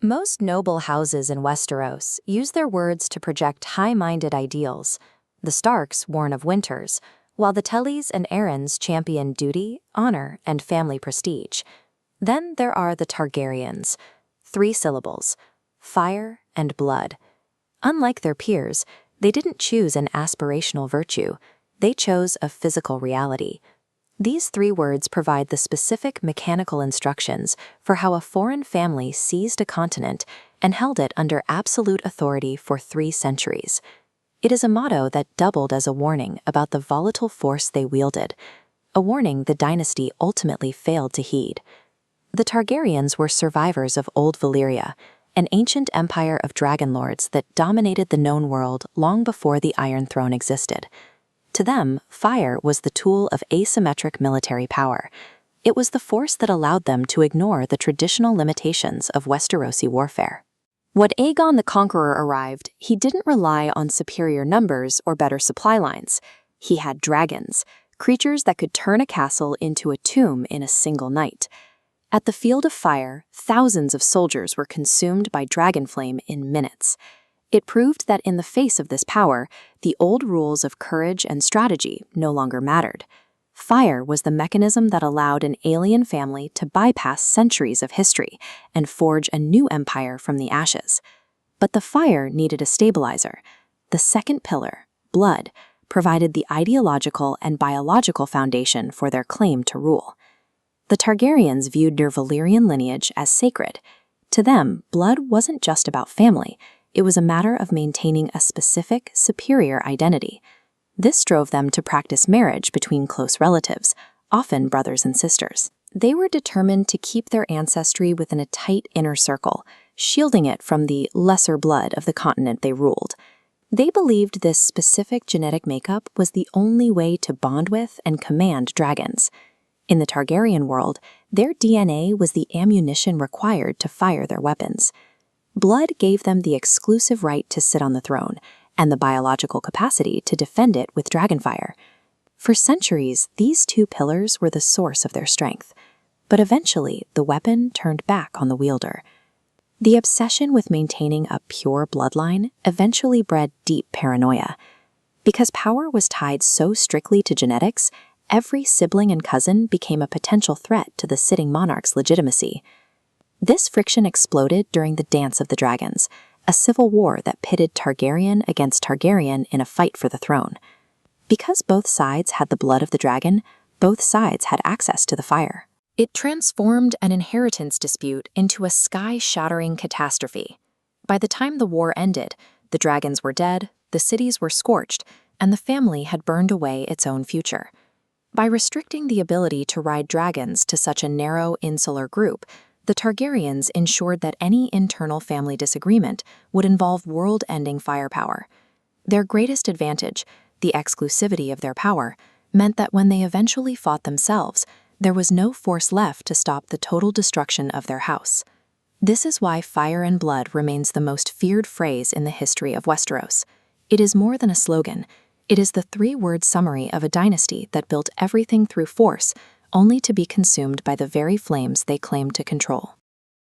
Most noble houses in Westeros use their words to project high-minded ideals. The Starks warn of winters, while the Tullys and Arryns champion duty, honor, and family prestige. Then there are the Targaryens. 3 syllables: fire and blood. Unlike their peers, they didn't choose an aspirational virtue. They chose a physical reality. These 3 words provide the specific mechanical instructions for how a foreign family seized a continent and held it under absolute authority for 3 centuries. It is a motto that doubled as a warning about the volatile force they wielded, a warning the dynasty ultimately failed to heed. The Targaryens were survivors of old Valyria, an ancient empire of dragon lords that dominated the known world long before the Iron Throne existed. To them, fire was the tool of asymmetric military power. It was the force that allowed them to ignore the traditional limitations of Westerosi warfare. When Aegon the Conqueror arrived, he didn't rely on superior numbers or better supply lines. He had dragons, creatures that could turn a castle into a tomb in a single night. At the Field of Fire, thousands of soldiers were consumed by dragon flame in minutes. It proved that in the face of this power, the old rules of courage and strategy no longer mattered. Fire was the mechanism that allowed an alien family to bypass centuries of history and forge a new empire from the ashes. But the fire needed a stabilizer. The second pillar, blood, provided the ideological and biological foundation for their claim to rule. The Targaryens viewed their Valyrian lineage as sacred. To them, blood wasn't just about family. It was a matter of maintaining a specific, superior identity. This drove them to practice marriage between close relatives, often brothers and sisters. They were determined to keep their ancestry within a tight inner circle, shielding it from the lesser blood of the continent they ruled. They believed this specific genetic makeup was the only way to bond with and command dragons. In the Targaryen world, their DNA was the ammunition required to fire their weapons. Blood gave them the exclusive right to sit on the throne, and the biological capacity to defend it with dragonfire. For centuries, these 2 pillars were the source of their strength, but eventually the weapon turned back on the wielder. The obsession with maintaining a pure bloodline eventually bred deep paranoia. Because power was tied so strictly to genetics, every sibling and cousin became a potential threat to the sitting monarch's legitimacy. This friction exploded during the Dance of the Dragons, a civil war that pitted Targaryen against Targaryen in a fight for the throne. Because both sides had the blood of the dragon, both sides had access to the fire. It transformed an inheritance dispute into a sky-shattering catastrophe. By the time the war ended, the dragons were dead, the cities were scorched, and the family had burned away its own future. By restricting the ability to ride dragons to such a narrow, insular group, the Targaryens ensured that any internal family disagreement would involve world-ending firepower. Their greatest advantage, the exclusivity of their power, meant that when they eventually fought themselves, there was no force left to stop the total destruction of their house. This is why fire and blood remains the most feared phrase in the history of Westeros. It is more than a slogan. It is the 3-word summary of a dynasty that built everything through force, only to be consumed by the very flames they claimed to control.